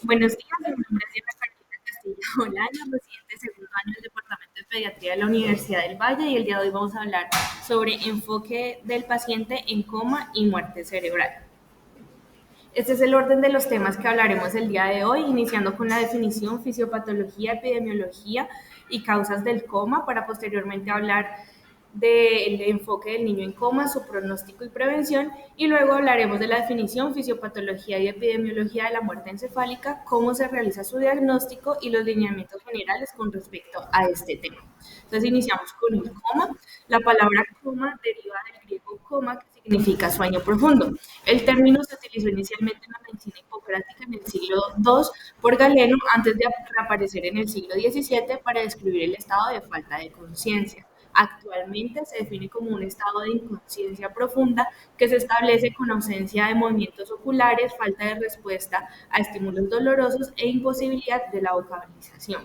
Buenos días, mi nombre es Diana Carolina Castillo Olaya, residente segundo año del Departamento de Pediatría de la Universidad del Valle y el día de hoy vamos a hablar sobre enfoque del paciente en coma y muerte cerebral. Este es el orden de los temas que hablaremos el día de hoy, iniciando con la definición, fisiopatología, epidemiología y causas del coma, para posteriormente hablar del enfoque del niño en coma, su pronóstico y prevención, y luego hablaremos de la definición, fisiopatología y epidemiología de la muerte encefálica, cómo se realiza su diagnóstico y los lineamientos generales con respecto a este tema. Entonces iniciamos con el coma. La palabra coma deriva del griego coma, que significa sueño profundo. El término se utilizó inicialmente en la medicina hipocrática en el siglo II por Galeno antes de reaparecer en el siglo XVII para describir el estado de falta de conciencia. Actualmente se define como un estado de inconsciencia profunda que se establece con ausencia de movimientos oculares, falta de respuesta a estímulos dolorosos e imposibilidad de la vocalización.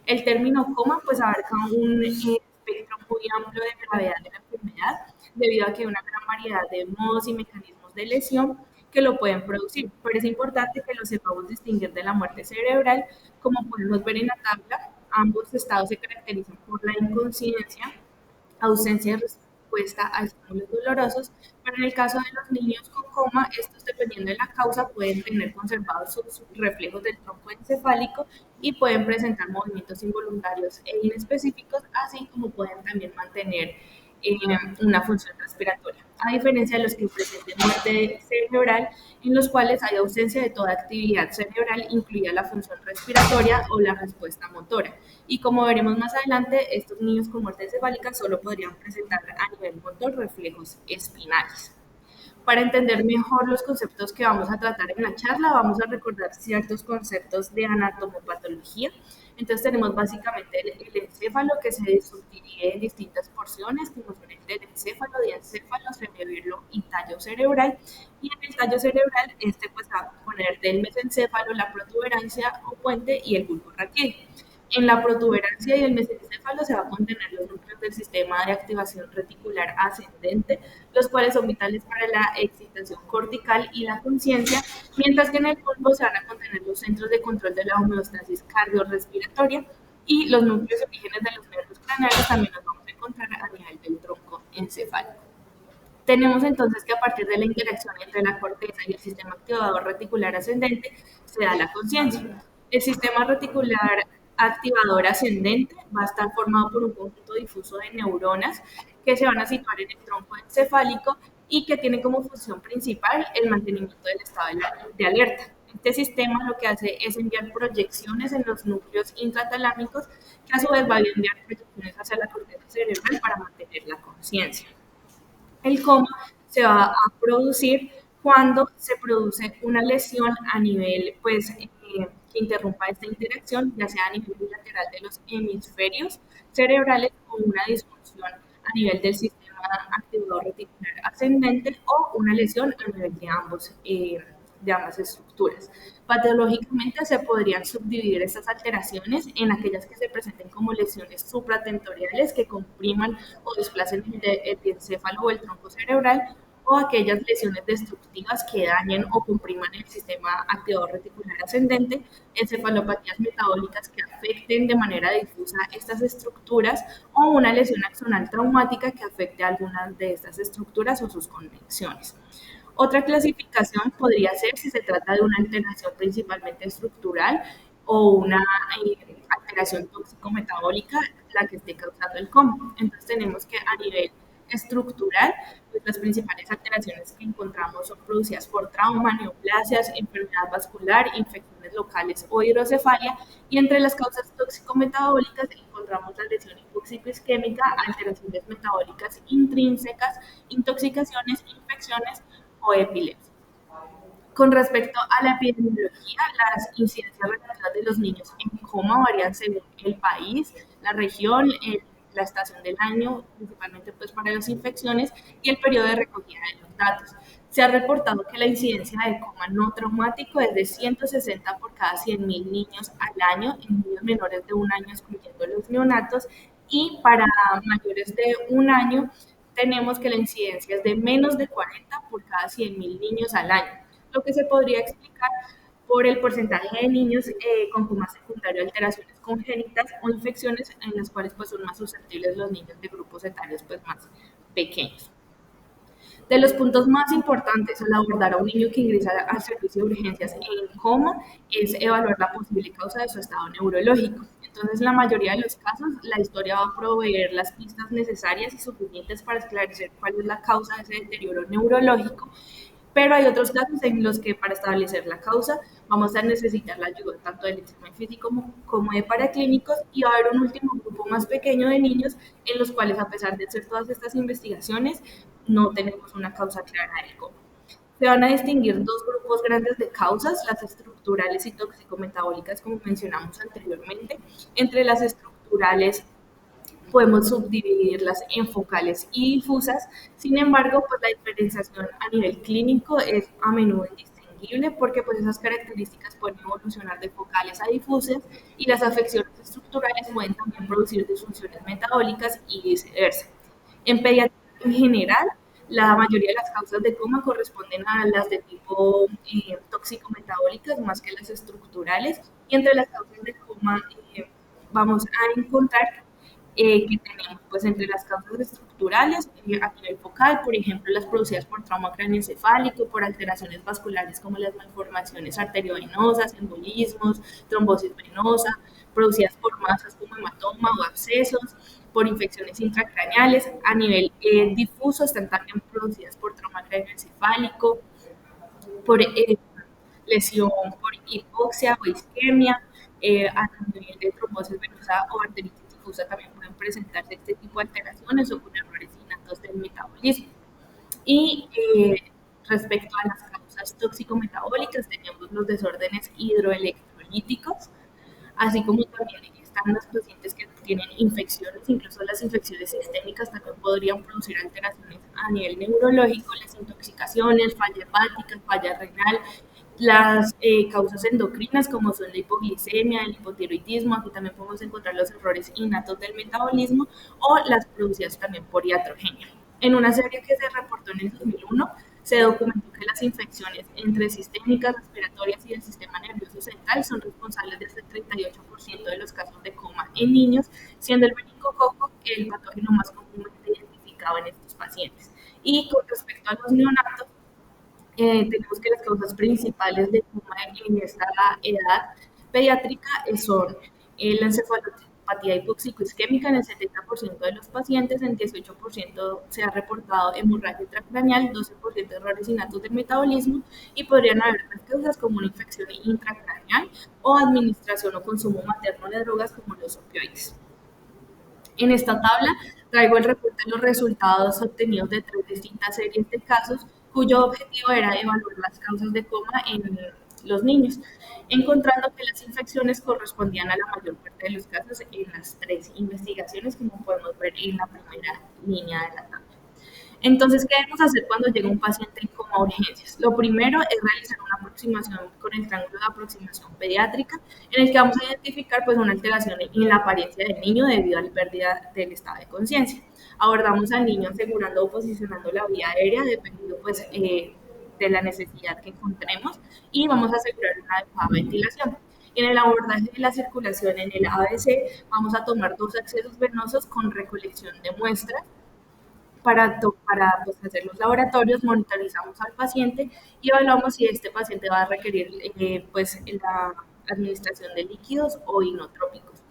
El término coma pues abarca un espectro muy amplio de gravedad de la enfermedad debido a que hay una gran variedad de modos y mecanismos de lesión que lo pueden producir, pero es importante que lo sepamos distinguir de la muerte cerebral. Como podemos ver en la tabla, ambos estados se caracterizan por la inconsciencia, ausencia de respuesta a estímulos dolorosos, pero en el caso de los niños con coma, estos dependiendo de la causa pueden tener conservados sus reflejos del tronco encefálico y pueden presentar movimientos involuntarios e inespecíficos, así como pueden también mantener eh, una función respiratoria. A diferencia de los que presenten muerte cerebral, en los cuales hay ausencia de toda actividad cerebral, incluida la función respiratoria o la respuesta motora. Y como veremos más adelante, estos niños con muerte encefálica solo podrían presentar a nivel motor reflejos espinales. Para entender mejor los conceptos que vamos a tratar en la charla, vamos a recordar ciertos conceptos de anatomopatología. Entonces tenemos básicamente el encéfalo, que se subdivide en distintas porciones, como son el telencéfalo, diencéfalo, cerebelo y tallo cerebral. Y en el tallo cerebral, este pues va a poner del mesencéfalo, la protuberancia o puente y el bulbo raquídeo. En la protuberancia y el mesencéfalo se va a contener los núcleos del sistema de activación reticular ascendente, los cuales son vitales para la excitación cortical y la conciencia, mientras que en el bulbo se van a contener los centros de control de la homeostasis cardiorrespiratoria y los núcleos orígenes de los nervios craneales también los vamos a encontrar a nivel del tronco encefálico. Tenemos entonces que a partir de la interacción entre la corteza y el sistema activador reticular ascendente se da la conciencia. El sistema reticular activador ascendente va a estar formado por un conjunto difuso de neuronas que se van a situar en el tronco encefálico y que tiene como función principal el mantenimiento del estado de alerta. Este sistema lo que hace es enviar proyecciones en los núcleos intratalámicos, que a su vez va a enviar proyecciones hacia la corteza cerebral para mantener la conciencia. El coma se va a producir cuando se produce una lesión a nivel, pues, que interrumpa esta interacción, ya sea a nivel bilateral de los hemisferios cerebrales o una disfunción a nivel del sistema activador reticular ascendente o una lesión a nivel de ambas estructuras. Patológicamente se podrían subdividir estas alteraciones en aquellas que se presenten como lesiones supratentoriales que compriman o desplacen el encéfalo o el tronco cerebral, o aquellas lesiones destructivas que dañen o compriman el sistema activador reticular ascendente, encefalopatías metabólicas que afecten de manera difusa estas estructuras, o una lesión axonal traumática que afecte a algunas de estas estructuras o sus conexiones. Otra clasificación podría ser si se trata de una alteración principalmente estructural o una alteración tóxico-metabólica la que esté causando el coma. Entonces tenemos que a nivel estructural, pues las principales alteraciones que encontramos son producidas por trauma, neoplasias, enfermedad vascular, infecciones locales o hidrocefalia, y entre las causas tóxico-metabólicas encontramos la lesión hipóxico-isquémica, alteraciones metabólicas intrínsecas, intoxicaciones, infecciones o epilepsia. Con respecto a la epidemiología, las incidencias relativas de los niños en coma varían según el país, la región, la estación del año, principalmente pues para las infecciones, y el periodo de recogida de los datos. Se ha reportado que la incidencia de coma no traumático es de 160 por cada 100.000 niños al año, en niños menores de un año, excluyendo los neonatos, y para mayores de un año tenemos que la incidencia es de menos de 40 por cada 100.000 niños al año, lo que se podría explicar por el porcentaje de niños con coma secundario, alteraciones congénitas o infecciones en las cuales pues, son más susceptibles los niños de grupos etarios pues, más pequeños. De los puntos más importantes al abordar a un niño que ingresa al servicio de urgencias en coma es evaluar la posible causa de su estado neurológico. Entonces, en la mayoría de los casos, la historia va a proveer las pistas necesarias y suficientes para esclarecer cuál es la causa de ese deterioro neurológico, pero hay otros casos en los que para establecer la causa vamos a necesitar la ayuda tanto del examen físico como de paraclínicos, y va a haber un último grupo más pequeño de niños en los cuales, a pesar de hacer todas estas investigaciones, no tenemos una causa clara del coma. Se van a distinguir dos grupos grandes de causas, las estructurales y tóxico-metabólicas, como mencionamos anteriormente. Entre las estructurales podemos subdividirlas en focales y difusas. Sin embargo, pues la diferenciación a nivel clínico es a menudo indistinguible porque pues esas características pueden evolucionar de focales a difusas, y las afecciones estructurales pueden también producir disfunciones metabólicas y viceversa. En pediatría en general, la mayoría de las causas de coma corresponden a las de tipo tóxico-metabólicas más que las estructurales, y entre las causas de coma vamos a encontrar que tenemos pues entre las causas estructurales a nivel focal, por ejemplo, las producidas por trauma craneoencefálico, por alteraciones vasculares como las malformaciones arteriovenosas, embolismos, trombosis venosa, producidas por masas como hematoma o abscesos, por infecciones intracraneales. A nivel difuso están también producidas por trauma craneoencefálico, por lesión por hipoxia o isquemia, a nivel de trombosis venosa o arteritis difusa también pueden presentarse este tipo de alteraciones o con errores innatos del metabolismo. Y respecto a las causas tóxico-metabólicas, tenemos los desórdenes hidroelectrolíticos, así como también están los pacientes que tienen infecciones, incluso las infecciones sistémicas también podrían producir alteraciones a nivel neurológico, las intoxicaciones, falla hepática, falla renal, las causas endocrinas como son la hipoglicemia, el hipotiroidismo, aquí también podemos encontrar los errores innatos del metabolismo o las producidas también por iatrogenia. En una serie que se reportó en el 2001, se documentó que las infecciones entre sistémicas, respiratorias y del sistema nervioso central son responsables de hasta el 38% de los casos de coma en niños, siendo el meningococo el patógeno más comúnmente identificado en estos pacientes. Y con respecto a los neonatos, tenemos que las causas principales de coma en esta edad pediátrica son la encefalopatía hipóxico-isquémica en el 70% de los pacientes, en 18% se ha reportado hemorragia intracraneal, 12% errores innatos del metabolismo, y podrían haber otras causas como una infección intracraneal o administración o consumo materno de drogas como los opioides. En esta tabla traigo el reporte de los resultados obtenidos de 3 distintas series de casos cuyo objetivo era evaluar las causas de coma en los niños, encontrando que las infecciones correspondían a la mayor parte de los casos en las 3 investigaciones, como podemos ver en la primera línea de la tabla. Entonces, ¿qué debemos hacer cuando llega un paciente en coma a urgencias? Lo primero es realizar una aproximación con el triángulo de aproximación pediátrica, en el que vamos a identificar pues, una alteración en la apariencia del niño debido a la pérdida del estado de conciencia. Abordamos al niño asegurando o posicionando la vía aérea, dependiendo pues, de la necesidad que encontremos, y vamos a asegurar una adecuada ventilación. En el abordaje de la circulación en el ABC, vamos a tomar 2 accesos venosos con recolección de muestras para pues, hacer los laboratorios, monitorizamos al paciente y evaluamos si este paciente va a requerir pues, la administración de líquidos o inotrópicos.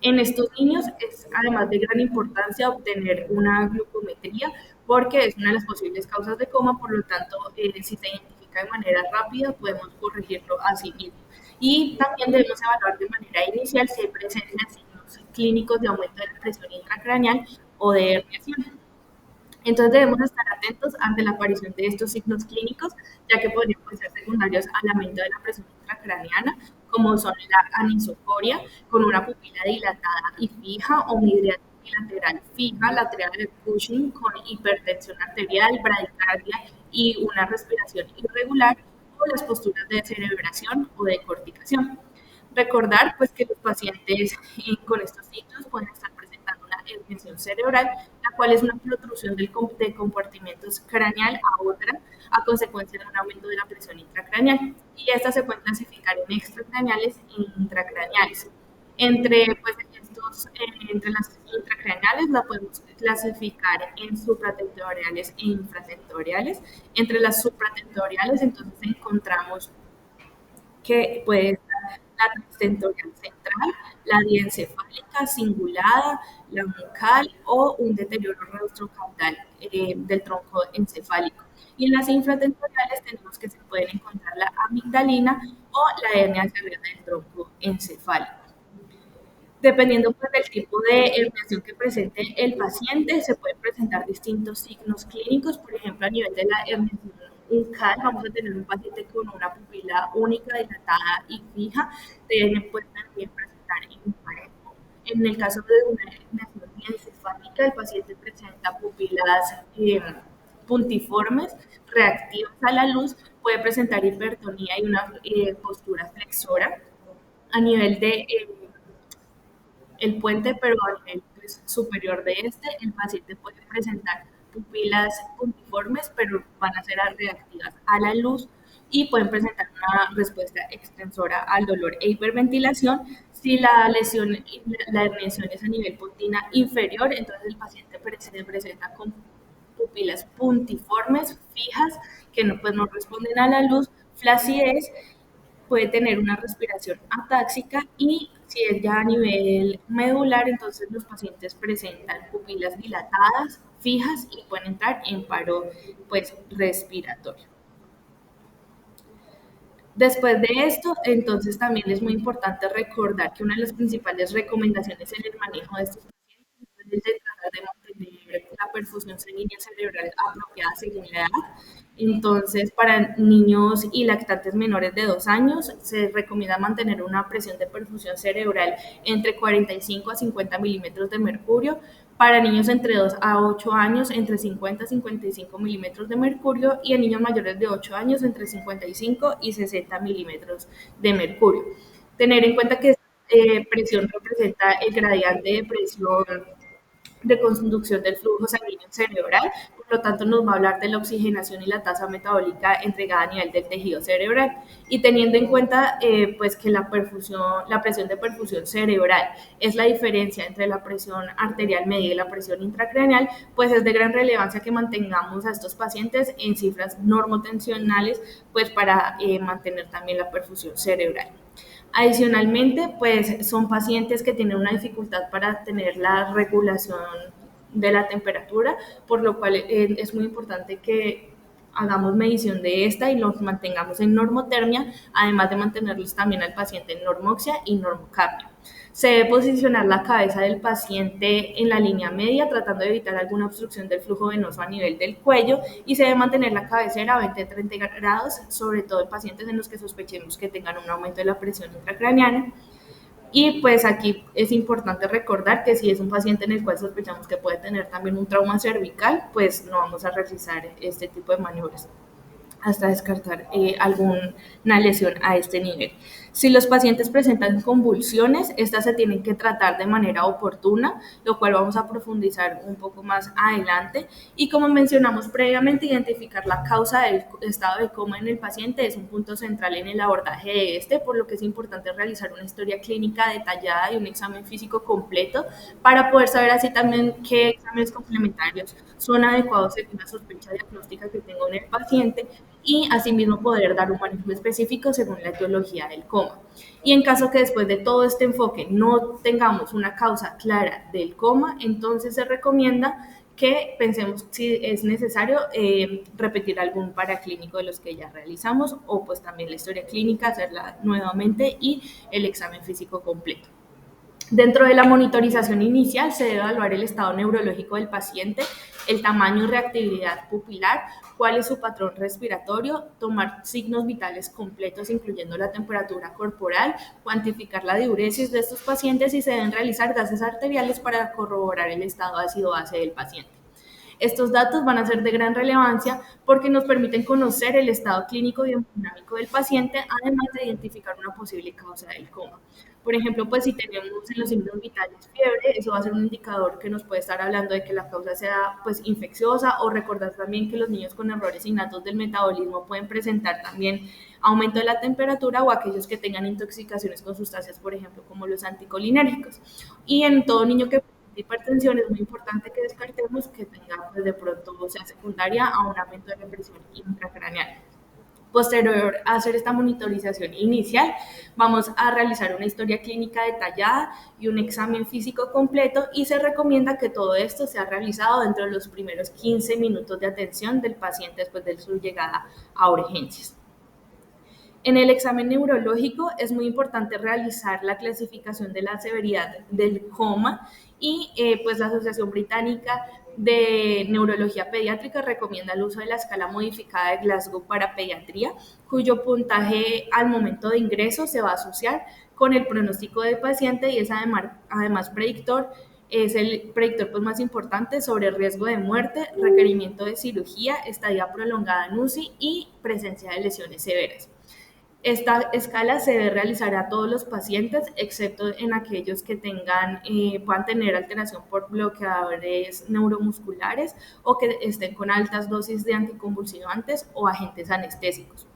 En estos niños es además de gran importancia obtener una glucometría porque es una de las posibles causas de coma, por lo tanto, si se identifica de manera rápida, podemos corregirlo así mismo. Y también debemos evaluar de manera inicial si hay presencia de signos clínicos de aumento de la presión intracraneal o de herniación. Entonces debemos estar atentos ante la aparición de estos signos clínicos, ya que podrían ser secundarios al aumento de la presión intracraneana, como son la anisocoria, con una pupila dilatada y fija, o midriasis bilateral fija, lateral de Cushing, con hipertensión arterial, bradicardia y una respiración irregular, o las posturas de cerebración o de corticación. Recordar pues, que los pacientes con estos signos pueden estar presentando una herniación cerebral, la cual es una protrusión de compartimentos craneal a otra a consecuencia de un aumento de la presión intracraneal. y estas se pueden clasificar en extracraneales e intracraneales. Entre las intracraneales la podemos clasificar en supratentoriales e infratentoriales. Entre las supratentoriales entonces encontramos que puede estar la transtentorial central, la diencefálica cingulada, la bucal o un deterioro retrocaudal del tronco encefálico. Y en las infratentoriales tenemos que se pueden encontrar la amigdalina o la hernia cervical del tronco encefálico. Dependiendo pues, del tipo de herniación que presente el paciente, se pueden presentar distintos signos clínicos. Por ejemplo, a nivel de la herniación uncal, vamos a tener un paciente con una pupila única, dilatada y fija. Puede también presentar emparejo. En el caso de una herniación encefálica, el paciente presenta pupilas puntiformes, reactivas a la luz, puede presentar hipertonía y una postura flexora. A nivel de el puente, pero a nivel pues, superior de este, el paciente puede presentar pupilas puntiformes, pero van a ser reactivas a la luz y pueden presentar una respuesta extensora al dolor e hiperventilación. Si la lesión, la herniación es a nivel puntina inferior, entonces el paciente se presenta con pupilas puntiformes, fijas, que no, pues, no responden a la luz, flacidez, puede tener una respiración atáxica y si es ya a nivel medular, entonces los pacientes presentan pupilas dilatadas, fijas y pueden entrar en paro pues, respiratorio. Después de esto, entonces también es muy importante recordar que una de las principales recomendaciones en el manejo de estos pacientes es de tratar de mantener la perfusión sanguínea cerebral apropiada según la edad. Entonces, para niños y lactantes menores de 2 años, se recomienda mantener una presión de perfusión cerebral entre 45 a 50 milímetros de mercurio. Para niños entre 2 a 8 años, entre 50 a 55 milímetros de mercurio. Y en niños mayores de 8 años, entre 55 y 60 milímetros de mercurio. Tener en cuenta que presión representa el gradiente de presión de conducción del flujo sanguíneo cerebral, por lo tanto nos va a hablar de la oxigenación y la tasa metabólica entregada a nivel del tejido cerebral. Y teniendo en cuenta pues que la presión de perfusión cerebral es la diferencia entre la presión arterial media y la presión intracraneal, pues es de gran relevancia que mantengamos a estos pacientes en cifras normotensionales, pues para mantener también la perfusión cerebral. Adicionalmente, pues son pacientes que tienen una dificultad para tener la regulación de la temperatura, por lo cual es muy importante que hagamos medición de esta y los mantengamos en normotermia, además de mantenerlos también al paciente en normoxia y normocapnia. Se debe posicionar la cabeza del paciente en la línea media, tratando de evitar alguna obstrucción del flujo venoso a nivel del cuello, y se debe mantener la cabecera a 20-30 grados, sobre todo en pacientes en los que sospechemos que tengan un aumento de la presión intracraneana. Y pues aquí es importante recordar que si es un paciente en el cual sospechamos que puede tener también un trauma cervical, pues no vamos a realizar este tipo de maniobras hasta descartar alguna lesión a este nivel. Si los pacientes presentan convulsiones, estas se tienen que tratar de manera oportuna, lo cual vamos a profundizar un poco más adelante. Y como mencionamos previamente, identificar la causa del estado de coma en el paciente es un punto central en el abordaje de este, por lo que es importante realizar una historia clínica detallada y un examen físico completo para poder saber así también qué exámenes complementarios son adecuados según la sospecha diagnóstica que tengo en el paciente y asimismo poder dar un manejo específico según la etiología del coma. Y en caso que después de todo este enfoque no tengamos una causa clara del coma, entonces se recomienda que pensemos si es necesario repetir algún paraclínico de los que ya realizamos o pues también la historia clínica, hacerla nuevamente y el examen físico completo. Dentro de la monitorización inicial se debe evaluar el estado neurológico del paciente, el tamaño y reactividad pupilar, cuál es su patrón respiratorio, tomar signos vitales completos incluyendo la temperatura corporal, cuantificar la diuresis de estos pacientes y se deben realizar gases arteriales para corroborar el estado ácido-base del paciente. Estos datos van a ser de gran relevancia porque nos permiten conocer el estado clínico y hemodinámico del paciente, además de identificar una posible causa del coma. Por ejemplo, pues si tenemos en los signos vitales fiebre, eso va a ser un indicador que nos puede estar hablando de que la causa sea pues infecciosa, o recordar también que los niños con errores innatos del metabolismo pueden presentar también aumento de la temperatura, o aquellos que tengan intoxicaciones con sustancias, por ejemplo, como los anticolinérgicos. Y en todo niño que hipertensión es muy importante que descartemos que tenga pues, de pronto, o sea, secundaria a un aumento de la presión intracraneal. Posterior a hacer esta monitorización inicial, vamos a realizar una historia clínica detallada y un examen físico completo, y se recomienda que todo esto sea realizado dentro de los primeros 15 minutos de atención del paciente después de su llegada a urgencias. En el examen neurológico es muy importante realizar la clasificación de la severidad del coma, y pues la Asociación Británica de Neurología Pediátrica recomienda el uso de la escala modificada de Glasgow para pediatría, cuyo puntaje al momento de ingreso se va a asociar con el pronóstico del paciente, y es además predictor, es el predictor pues, más importante sobre riesgo de muerte, requerimiento de cirugía, estadía prolongada en UCI y presencia de lesiones severas. Esta escala se debe realizar a todos los pacientes, excepto en aquellos que puedan tener alteración por bloqueadores neuromusculares, o que estén con altas dosis de anticonvulsivantes o agentes anestésicos.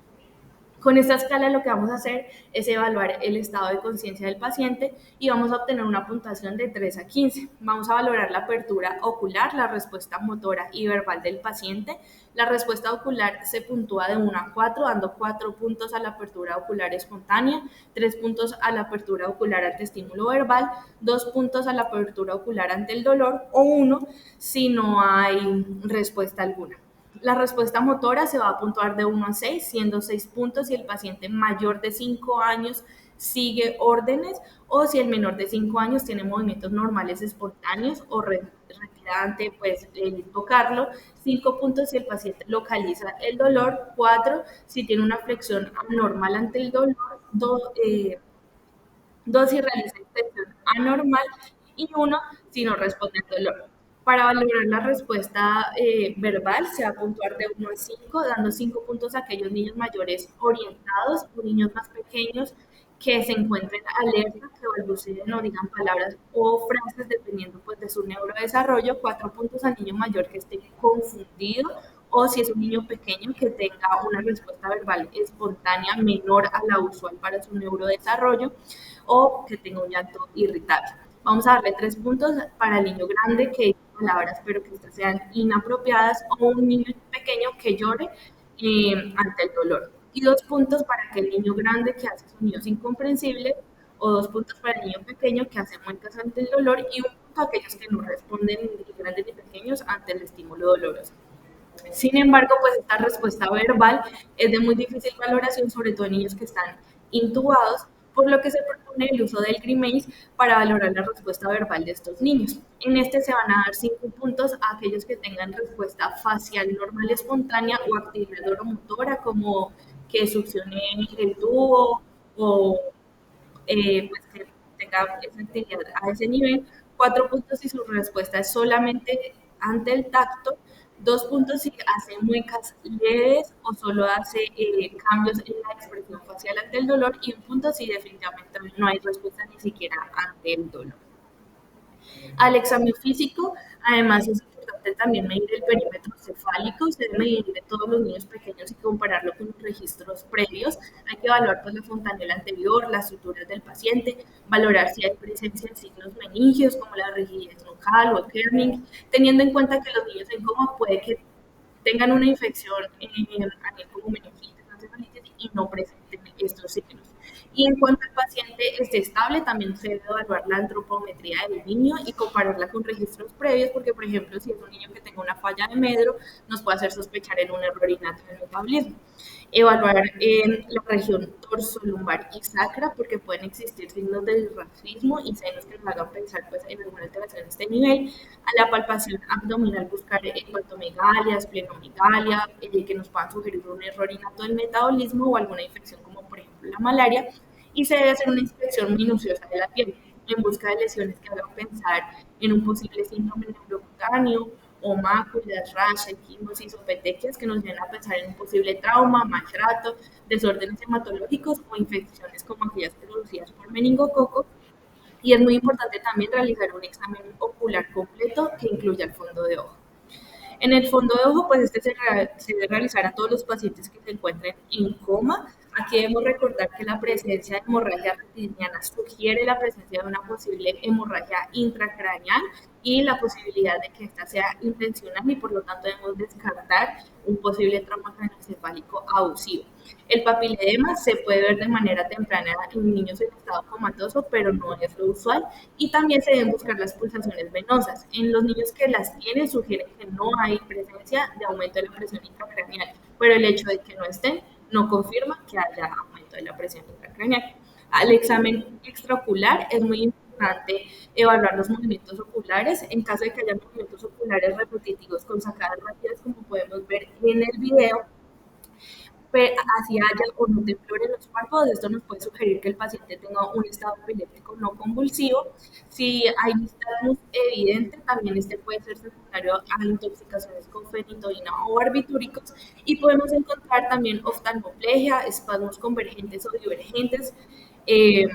Con esta escala lo que vamos a hacer es evaluar el estado de conciencia del paciente, y vamos a obtener una puntuación de 3 a 15. Vamos a valorar la apertura ocular, la respuesta motora y verbal del paciente. La respuesta ocular se puntúa de 1 a 4, dando 4 puntos a la apertura ocular espontánea, 3 puntos a la apertura ocular ante estímulo verbal, 2 puntos a la apertura ocular ante el dolor, o 1 si no hay respuesta alguna. La respuesta motora se va a puntuar de 1 a 6, siendo 6 puntos si el paciente mayor de 5 años sigue órdenes, o si el menor de 5 años tiene movimientos normales espontáneos o retirante, pues tocarlo. 5 puntos si el paciente localiza el dolor. 4 si tiene una flexión anormal ante el dolor. 2 si realiza extensión anormal, y 1 si no responde al dolor. Para valorar la respuesta verbal se va a puntuar de 1 a 5, dando 5 puntos a aquellos niños mayores orientados o niños más pequeños que se encuentren alerta, que balbuceen o digan palabras o frases dependiendo pues, de su neurodesarrollo. 4 puntos al niño mayor que esté confundido, o si es un niño pequeño que tenga una respuesta verbal espontánea menor a la usual para su neurodesarrollo, o que tenga un llanto irritable. Vamos a darle 3 puntos para el niño grande que diga palabras pero que estas sean inapropiadas, o un niño pequeño que llore ante el dolor. Y 2 puntos para aquel niño grande que hace sonidos incomprensibles, o 2 puntos para el niño pequeño que hace muecas ante el dolor, y 1 punto a aquellos que no responden, ni grandes ni pequeños, ante el estímulo doloroso. Sin embargo, pues esta respuesta verbal es de muy difícil valoración, sobre todo en niños que están intubados, por lo que se propone el uso del Grimace para valorar la respuesta verbal de estos niños. En este se van a dar 5 puntos a aquellos que tengan respuesta facial normal espontánea o actividad oromotora, como que succione el tubo, o pues que tenga esa actividad a ese nivel. 4 puntos si su respuesta es solamente ante el tacto. 2 puntos si hace muecas leves o solo hace cambios en la expresión facial ante el dolor, y 1 punto si definitivamente no hay respuesta ni siquiera ante el dolor. Al examen físico, además es importante también medir el perímetro cefálico. Se debe medir de todos los niños pequeños y compararlo con los registros previos. Hay que evaluar pues, la fontanela anterior, las suturas del paciente, valorar si hay presencia de signos meningios como la rigidez nucal o el kerning, teniendo en cuenta que los niños en coma puede que tengan una infección a nivel como meningitis, encefalitis, y no presenten estos signos. Y en cuanto al paciente esté estable, también se debe evaluar la antropometría del niño y compararla con registros previos, porque, por ejemplo, si es un niño que tenga una falla de medro, nos puede hacer sospechar en un error innato en el metabolismo. Evaluar en la región torsolumbar y sacra, porque pueden existir signos de disrafismo y senos que nos hagan pensar pues, en alguna alteración de este nivel. A la palpación abdominal, buscar hepatomegalia, esplenomegalia, que nos puedan sugerir un error innato del metabolismo o alguna infección como por ejemplo la malaria. Y se debe hacer una inspección minuciosa de la piel en busca de lesiones que hagan pensar en un posible síndrome neurocutáneo o máculas, rash, equimosis o petequias que nos llevan a pensar en un posible trauma, maltrato, desórdenes hematológicos o infecciones como aquellas producidas por meningococo. Y es muy importante también realizar un examen ocular completo que incluya el fondo de ojo. En el fondo de ojo, pues se debe realizar a todos los pacientes que se encuentren en coma. Aquí debemos recordar que la presencia de hemorragia retiniana sugiere la presencia de una posible hemorragia intracraneal y la posibilidad de que esta sea intencional y por lo tanto debemos descartar un posible trauma craneoencefálico abusivo. El papiledema se puede ver de manera temprana en niños en estado comatoso, pero no es lo usual. Y también se deben buscar las pulsaciones venosas. En los niños que las tienen sugieren que no hay presencia de aumento de la presión intracraneal, pero el hecho de que no estén no confirma que haya aumento de la presión intracraneal. Al examen extraocular es muy importante evaluar los movimientos oculares. En caso de que haya movimientos oculares repetitivos con sacadas rápidas, como podemos ver en el video, así haya o no temblor en los párpados, esto nos puede sugerir que el paciente tenga un estado epiléptico no convulsivo. Si hay nistagmus evidente, también este puede ser secundario a intoxicaciones con fenitoína o barbitúricos. Y podemos encontrar también oftalmoplegia, espasmos convergentes o divergentes, eh,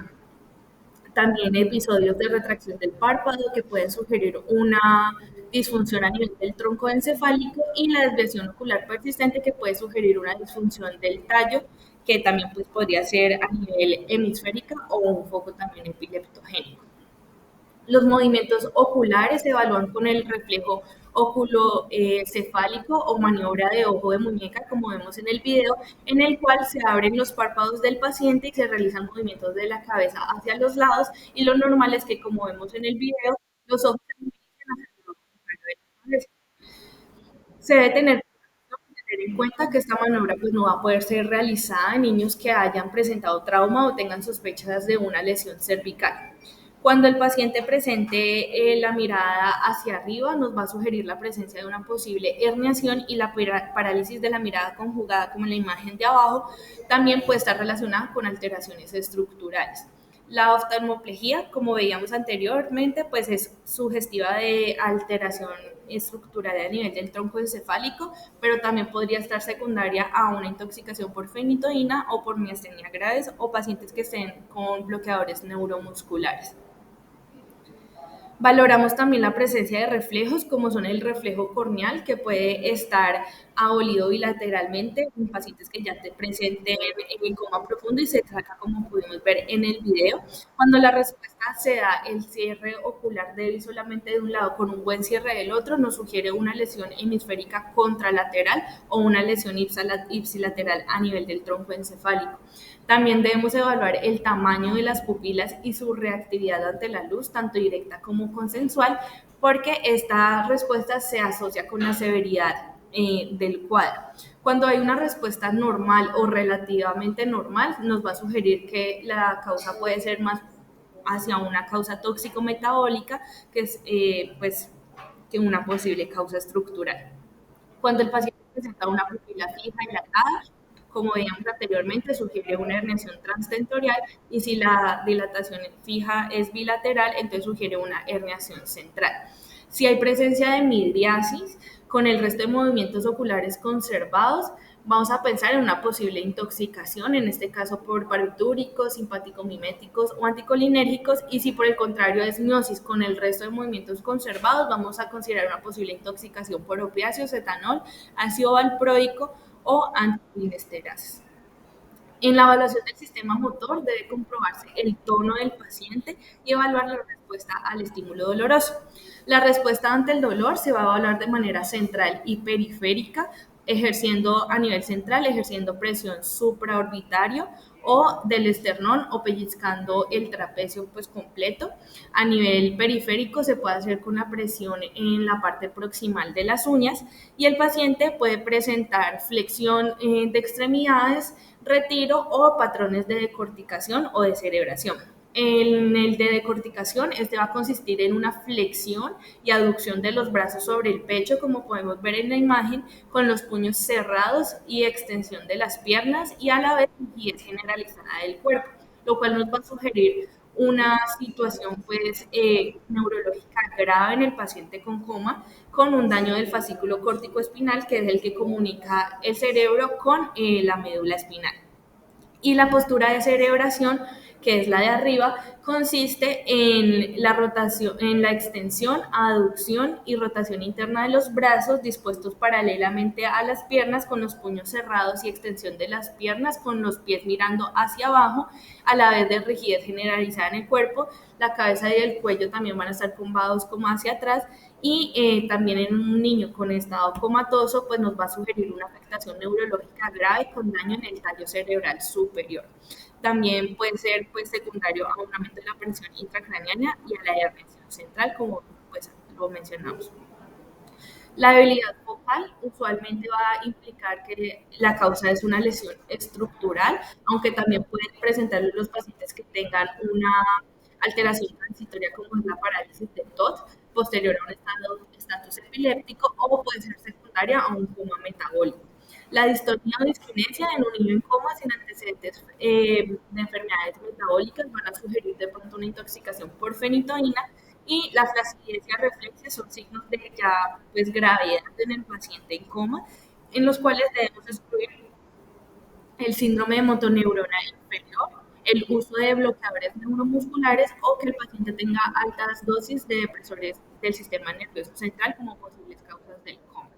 también episodios de retracción del párpado que pueden sugerir una disfunción a nivel del tronco encefálico y la desviación ocular persistente que puede sugerir una disfunción del tallo que también pues, podría ser a nivel hemisférica o un foco también epileptogénico. Los movimientos oculares se evalúan con el reflejo óculo-cefálico o maniobra de ojo de muñeca, como vemos en el video, en el cual se abren los párpados del paciente y se realizan movimientos de la cabeza hacia los lados. Y lo normal es que, como vemos en el video, los ojos se dirigen hacia el lado contrario de la cabeza. Se debe tener en cuenta que esta maniobra pues, no va a poder ser realizada en niños que hayan presentado trauma o tengan sospechas de una lesión cervical. Cuando el paciente presente la mirada hacia arriba, nos va a sugerir la presencia de una posible herniación y la parálisis de la mirada conjugada, como en la imagen de abajo, también puede estar relacionada con alteraciones estructurales. La oftalmoplegia, como veíamos anteriormente, pues es sugestiva de alteración estructural a nivel del tronco encefálico, pero también podría estar secundaria a una intoxicación por fenitoína o por miastenia graves o pacientes que estén con bloqueadores neuromusculares. Valoramos también la presencia de reflejos, como son el reflejo corneal, que puede estar abolido bilateralmente en pacientes que ya te presenten en coma profundo y se trata como pudimos ver en el video. Cuando la respuesta se da el cierre ocular débil solamente de un lado con un buen cierre del otro, nos sugiere una lesión hemisférica contralateral o una lesión ipsilateral a nivel del tronco encefálico. También debemos evaluar el tamaño de las pupilas y su reactividad ante la luz, tanto directa como consensual, porque esta respuesta se asocia con la severidad del cuadro. Cuando hay una respuesta normal o relativamente normal, nos va a sugerir que la causa puede ser más hacia una causa tóxico-metabólica, que es pues, que una posible causa estructural. Cuando el paciente presenta una pupila fija y dilatada, como veíamos anteriormente, sugiere una herniación transtentorial y si la dilatación fija es bilateral, entonces sugiere una herniación central. Si hay presencia de midriasis con el resto de movimientos oculares conservados, vamos a pensar en una posible intoxicación, en este caso por barbitúricos, simpático-miméticos o anticolinérgicos, y si por el contrario es miosis con el resto de movimientos conservados, vamos a considerar una posible intoxicación por opiáceos, etanol, ácido valproico o anticolindesterases. En la evaluación del sistema motor debe comprobarse el tono del paciente y evaluar la respuesta al estímulo doloroso. La respuesta ante el dolor se va a evaluar de manera central y periférica, ejerciendo a nivel central, ejerciendo presión supraorbitario o del esternón o pellizcando el trapecio pues completo. A nivel periférico se puede hacer con la presión en la parte proximal de las uñas y el paciente puede presentar flexión de extremidades, retiro o patrones de decorticación o descerebración. En el de decorticación, este va a consistir en una flexión y aducción de los brazos sobre el pecho, como podemos ver en la imagen, con los puños cerrados y extensión de las piernas y a la vez rigidez generalizada del cuerpo, lo cual nos va a sugerir una situación pues neurológica grave en el paciente con coma, con un daño del fascículo córtico espinal, que es el que comunica el cerebro con la médula espinal. Y la postura de cerebración, que es la de arriba, consiste en la rotación, en la extensión, aducción y rotación interna de los brazos dispuestos paralelamente a las piernas con los puños cerrados y extensión de las piernas con los pies mirando hacia abajo, a la vez de rigidez generalizada en el cuerpo. La cabeza y el cuello también van a estar curvados como hacia atrás y también en un niño con estado comatoso, pues nos va a sugerir una afectación neurológica grave con daño en el tallo cerebral superior. También puede ser pues, secundario a un aumento de la presión intracraneana y a la hernia central, como pues, lo mencionamos. La debilidad focal usualmente va a implicar que la causa es una lesión estructural, aunque también pueden presentar los pacientes que tengan una alteración transitoria como es la parálisis de TOT posterior a un estatus epiléptico o puede ser secundaria a un coma metabólico. La distonía o disquinesia en un niño en coma sin antecedentes de enfermedades metabólicas van a sugerir de pronto una intoxicación por fenitoína y la flacidez reflexia son signos de ya pues gravedad en el paciente en coma, en los cuales debemos excluir el síndrome de motoneurona inferior, el uso de bloqueadores neuromusculares o que el paciente tenga altas dosis de depresores del sistema nervioso central como posibles causas del coma.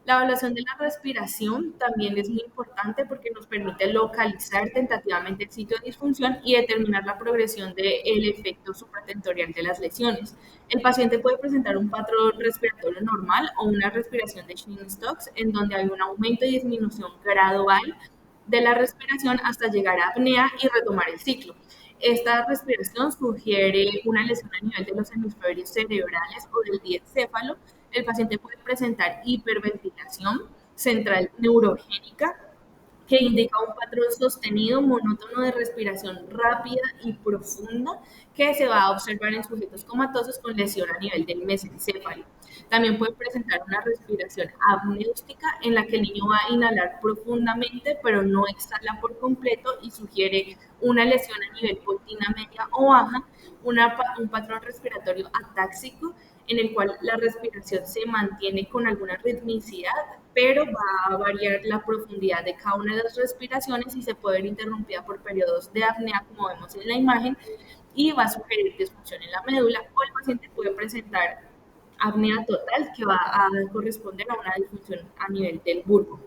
La evaluación de la respiración también es muy importante porque nos permite localizar tentativamente el sitio de disfunción y determinar la progresión del efecto supratentorial de las lesiones. El paciente puede presentar un patrón respiratorio normal o una respiración de Shin-Stokes en donde hay un aumento y disminución gradual de la respiración hasta llegar a apnea y retomar el ciclo. Esta respiración sugiere una lesión a nivel de los hemisferios cerebrales o del diencéfalo. El paciente puede presentar hiperventilación central neurogénica, que indica un patrón sostenido, monótono de respiración rápida y profunda que se va a observar en sujetos comatosos con lesión a nivel del mesencéfalo. También puede presentar una respiración apneústica en la que el niño va a inhalar profundamente pero no exhala por completo y sugiere una lesión a nivel potina media o baja, un patrón respiratorio atáxico en el cual la respiración se mantiene con alguna ritmicidad, pero va a variar la profundidad de cada una de las respiraciones y se puede ver interrumpida por periodos de apnea, como vemos en la imagen, y va a sugerir disfunción en la médula, o el paciente puede presentar apnea total, que va a corresponder a una disfunción a nivel del bulbo.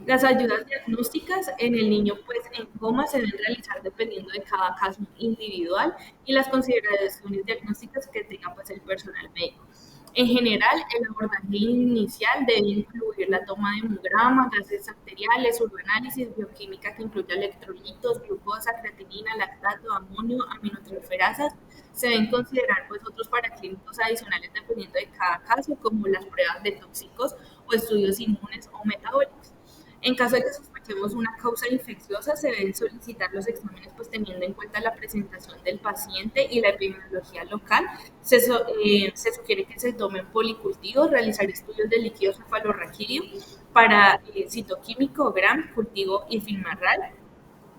Las ayudas diagnósticas en el niño pues, en coma se deben realizar dependiendo de cada caso individual y las consideraciones diagnósticas que tenga pues, el personal médico. En general, el abordaje inicial debe incluir la toma de hemograma, gases arteriales, urinanálisis, bioquímica que incluya electrolitos, glucosa, creatinina, lactato, amonio, aminotransferasas. Se deben considerar pues, otros paraclínicos adicionales dependiendo de cada caso, como las pruebas de tóxicos o estudios inmunes o metabólicos. En caso de que sospechemos una causa infecciosa, se deben solicitar los exámenes pues teniendo en cuenta la presentación del paciente y la epidemiología local. Se sugiere que se tomen policultivos, realizar estudios de líquido cefalorraquídeo para citoquímico, GRAM, cultivo y filmarral.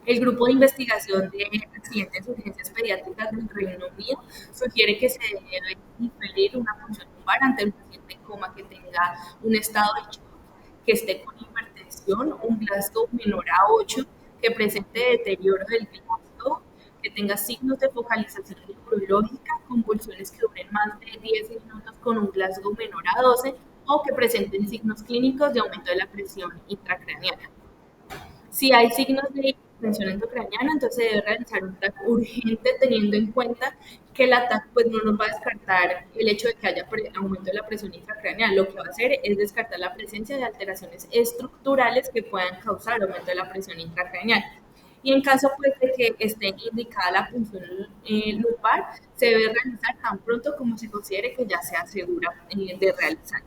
El Grupo de Investigación de Accidentes y Urgencias Pediátricas del Reino Unido sugiere que se debe inferir una función lumbar ante un paciente en coma que tenga un estado de shock, que esté con hipertensión, un Glasgow menor a 8, que presente deterioro del Glasgow, que tenga signos de focalización neurológica, convulsiones que duren más de 10 minutos con un Glasgow menor a 12 o que presenten signos clínicos de aumento de la presión intracraneana. Si hay signos de hipertensión endocraniana, entonces se debe realizar un TAC urgente teniendo en cuenta que el TAC pues, no nos va a descartar el hecho de que haya aumento de la presión intracraneal. Lo que va a hacer es descartar la presencia de alteraciones estructurales que puedan causar aumento de la presión intracraneal. Y en caso pues, de que esté indicada la punción lumbar, se debe realizar tan pronto como se considere que ya sea segura de realizar.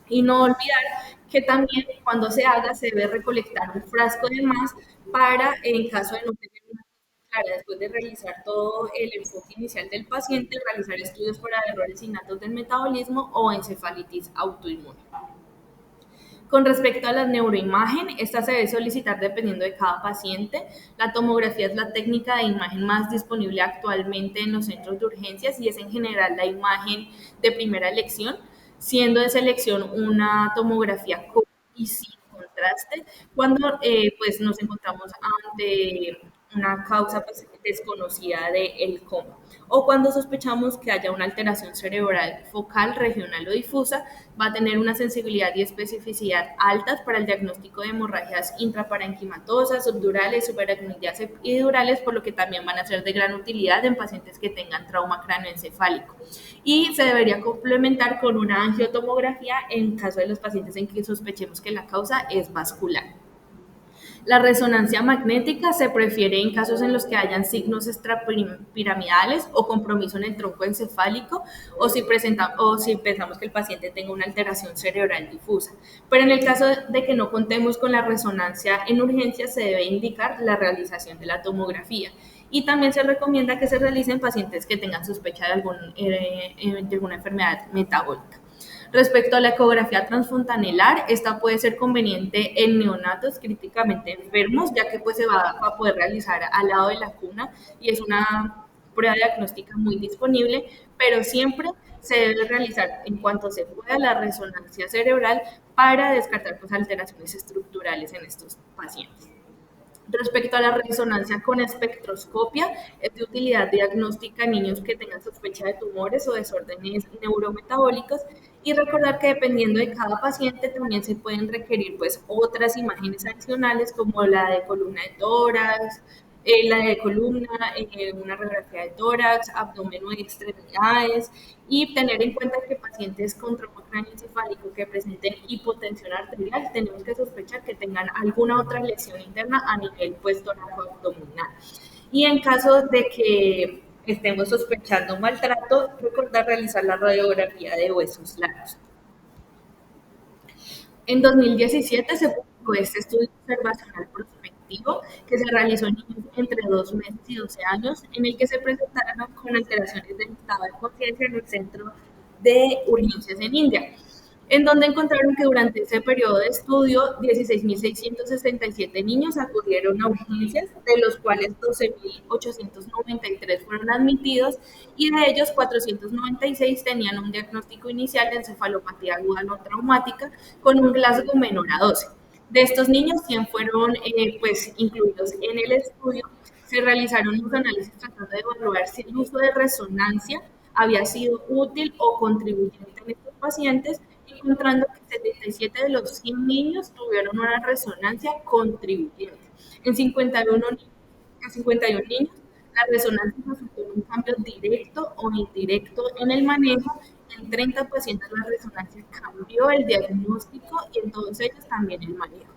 Y no olvidar que también cuando se haga se debe recolectar un frasco de más para, en caso de no tener una clara, después de realizar todo el enfoque inicial del paciente, realizar estudios para errores innatos del metabolismo o encefalitis autoinmune. Con respecto a la neuroimagen, esta se debe solicitar dependiendo de cada paciente. La tomografía es la técnica de imagen más disponible actualmente en los centros de urgencias y es en general la imagen de primera elección, siendo de selección una tomografía con y sin contraste cuando pues nos encontramos ante una causa pues, desconocida del coma o cuando sospechamos que haya una alteración cerebral focal, regional o difusa, va a tener una sensibilidad y especificidad altas para el diagnóstico de hemorragias intraparenquimatosas, subdurales, subaracnoideas y durales, por lo que también van a ser de gran utilidad en pacientes que tengan trauma cráneoencefálico. Y se debería complementar con una angiotomografía en caso de los pacientes en que sospechemos que la causa es vascular. La resonancia magnética se prefiere en casos en los que hayan signos extrapiramidales o compromiso en el tronco encefálico o si pensamos que el paciente tenga una alteración cerebral difusa. Pero en el caso de que no contemos con la resonancia en urgencia, se debe indicar la realización de la tomografía. Y también se recomienda que se realice en pacientes que tengan sospecha de alguna enfermedad metabólica. Respecto a la ecografía transfontanelar, esta puede ser conveniente en neonatos críticamente enfermos, ya que pues, se va a poder realizar al lado de la cuna y es una prueba diagnóstica muy disponible, pero siempre se debe realizar en cuanto se pueda la resonancia cerebral para descartar pues, alteraciones estructurales en estos pacientes. Respecto a la resonancia con espectroscopia, es de utilidad diagnóstica en niños que tengan sospecha de tumores o desórdenes neurometabólicos y recordar que dependiendo de cada paciente también se pueden requerir pues otras imágenes adicionales como la de columna de tórax, la de columna, una radiografía de tórax, abdomen o extremidades y tener en cuenta que pacientes con trauma craneoencefálico que presenten hipotensión arterial tenemos que sospechar que tengan alguna otra lesión interna a nivel pues torácico-abdominal. Y en caso de que estemos sospechando maltrato, recordar realizar la radiografía de huesos largos. En 2017 se publicó este estudio observacional prospectivo que se realizó en niños entre 2 meses y 12 años, en el que se presentaron con alteraciones del estado de conciencia en el centro de urgencias en India, en donde encontraron que durante ese periodo de estudio 16.667 niños acudieron a urgencias, de los cuales 12.893 fueron admitidos y de ellos 496 tenían un diagnóstico inicial de encefalopatía aguda no traumática con un Glasgow menor a 12. De estos niños, 100 fueron pues, incluidos en el estudio. Se realizaron los análisis tratando de evaluar si el uso de resonancia había sido útil o contribuyente en estos pacientes, encontrando que 77 de los 100 niños tuvieron una resonancia contribuyente. En 51, en 51 niños, la resonancia resultó en un cambio directo o indirecto en el manejo. En 30 pacientes la resonancia cambió el diagnóstico y en todos ellos también el manejo.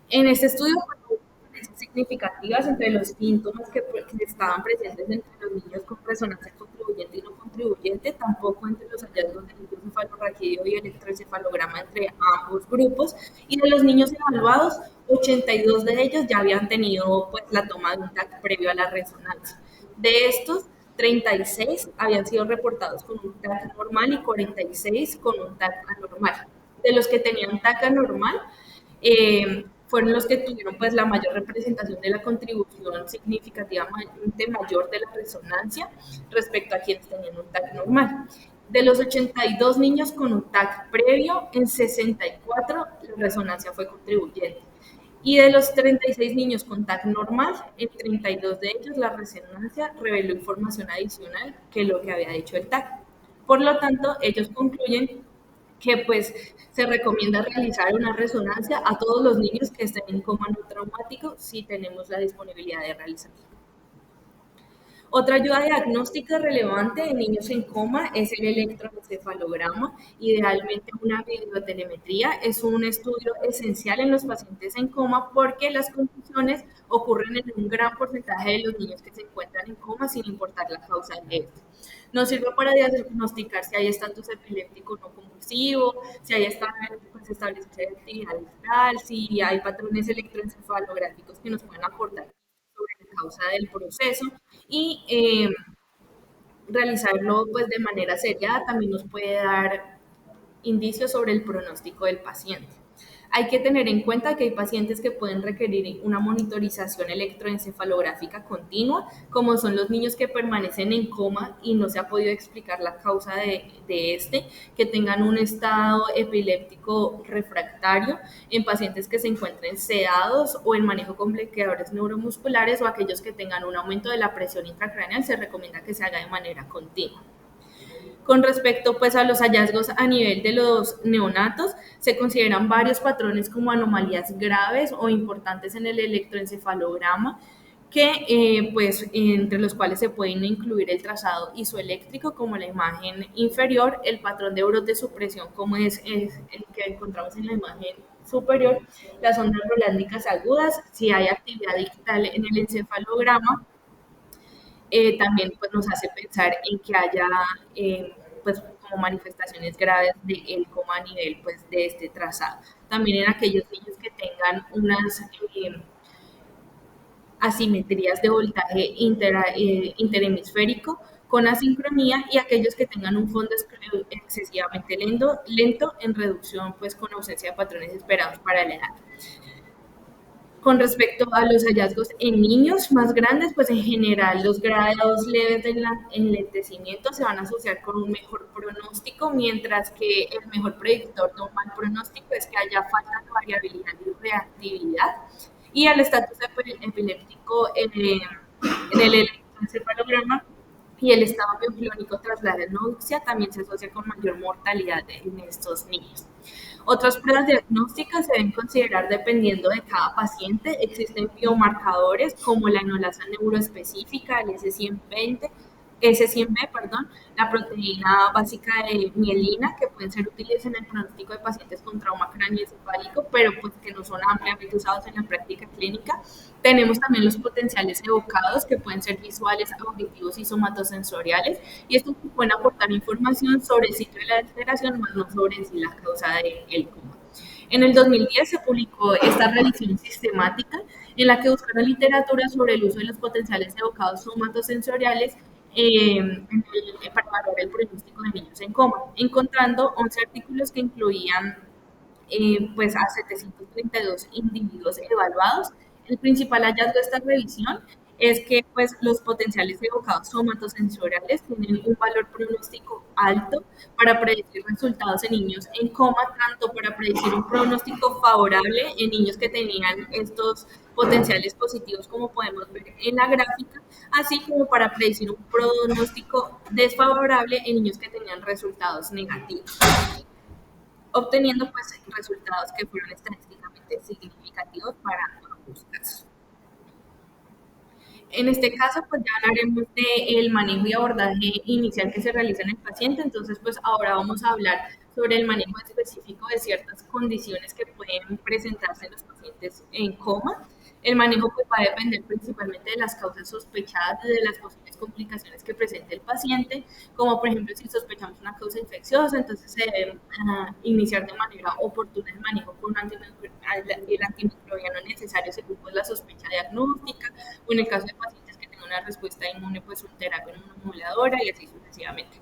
En este estudio fueron diferencias significativas entre los síntomas que estaban presentes entre los niños con resonancia contribuyente y no contribuyente, tampoco entre los hallazgos del encefalorraquídeo y electroencefalograma entre ambos grupos. Y de los niños evaluados, 82 de ellos ya habían tenido pues, la toma de un TAC previo a la resonancia. De estos, 36 habían sido reportados con un TAC normal y 46 con un TAC anormal. De los que tenían TAC anormal, fueron los que tuvieron pues la mayor representación de la contribución significativamente mayor de la resonancia respecto a quienes tenían un TAC normal. De los 82 niños con un TAC previo, en 64 la resonancia fue contribuyente. Y de los 36 niños con TAC normal, en 32 de ellos la resonancia reveló información adicional que lo que había dicho el TAC. Por lo tanto, ellos concluyen que pues se recomienda realizar una resonancia a todos los niños que estén en coma no traumático si tenemos la disponibilidad de realizarla. Otra ayuda diagnóstica relevante en niños en coma es el electroencefalograma, idealmente una videotelemetría. Es un estudio esencial en los pacientes en coma porque las confusiones ocurren en un gran porcentaje de los niños que se encuentran en coma sin importar la causa de esto. Nos sirve para diagnosticar si hay estatus epiléptico no convulsivo, si hay pues, establecer actividad vital, si hay patrones electroencefalográficos que nos pueden aportar sobre la causa del proceso y realizarlo pues de manera seriada también nos puede dar indicios sobre el pronóstico del paciente. Hay que tener en cuenta que hay pacientes que pueden requerir una monitorización electroencefalográfica continua, como son los niños que permanecen en coma y no se ha podido explicar la causa de este, que tengan un estado epiléptico refractario, en pacientes que se encuentren sedados o en manejo con bloqueadores neuromusculares o aquellos que tengan un aumento de la presión intracraneal, se recomienda que se haga de manera continua. Con respecto pues a los hallazgos a nivel de los neonatos, se consideran varios patrones como anomalías graves o importantes en el electroencefalograma, que pues entre los cuales se pueden incluir el trazado isoeléctrico como la imagen inferior, el patrón de brote supresión como es el que encontramos en la imagen superior, las ondas rolándicas agudas, si hay actividad digital en el encefalograma, también pues, nos hace pensar en que haya pues, como manifestaciones graves del coma a nivel pues, de este trazado. También en aquellos niños que tengan unas asimetrías de voltaje interhemisférico con asincronía y aquellos que tengan un fondo excesivamente lento en reducción pues con ausencia de patrones esperados para la edad. Con respecto a los hallazgos en niños más grandes, pues en general los grados leves de enlentecimiento se van a asociar con un mejor pronóstico, mientras que el mejor predictor de un mal pronóstico es que haya falta de variabilidad y reactividad. Y el estatus epiléptico en el electroencefalograma y el estado bioclínico tras la adenomia también se asocia con mayor mortalidad en estos niños. Otras pruebas diagnósticas se deben considerar dependiendo de cada paciente. Existen biomarcadores como la enolasa neuroespecífica, el S100B, perdón, la proteína básica de mielina, que pueden ser útiles en el pronóstico de pacientes con trauma cráneoencefálico, pero pues que no son ampliamente usados en la práctica clínica. Tenemos también los potenciales evocados, que pueden ser visuales, auditivos y somatosensoriales, y estos pueden aportar información sobre el sitio de la alteración, más no sobre en sí la causa del coma. En el 2010 se publicó esta revisión sistemática en la que buscaron literatura sobre el uso de los potenciales evocados somatosensoriales para evaluar el pronóstico de niños en coma, encontrando 11 artículos que incluían pues a 732 individuos evaluados. El principal hallazgo de esta revisión es que pues, los potenciales evocados somatosensoriales tienen un valor pronóstico alto para predecir resultados en niños en coma, tanto para predecir un pronóstico favorable en niños que tenían estos potenciales positivos, como podemos ver en la gráfica, así como para predecir un pronóstico desfavorable en niños que tenían resultados negativos, obteniendo pues resultados que fueron estadísticamente significativos para ambos casos. En este caso, pues ya hablaremos del manejo y abordaje inicial que se realiza en el paciente. Entonces, pues ahora vamos a hablar sobre el manejo específico de ciertas condiciones que pueden presentarse en los pacientes en coma. El manejo pues, va a depender principalmente de las causas sospechadas y de las posibles complicaciones que presente el paciente, como por ejemplo si sospechamos una causa infecciosa, entonces se debe iniciar de manera oportuna el manejo con el antimicrobiano necesario según pues, la sospecha diagnóstica, o en el caso de pacientes que tengan una respuesta inmune, pues una terapia inmunomoduladora y así sucesivamente.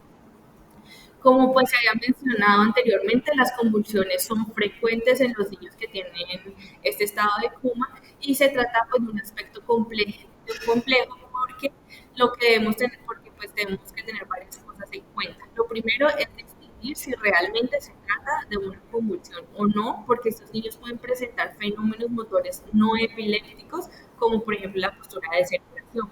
Como pues se había mencionado anteriormente, las convulsiones son frecuentes en los niños que tienen este estado de coma y se trata pues, de un aspecto complejo porque lo que debemos tener, porque pues tenemos que tener varias cosas en cuenta. Lo primero es distinguir si realmente se trata de una convulsión o no, porque estos niños pueden presentar fenómenos motores no epilépticos, como por ejemplo la postura de separación.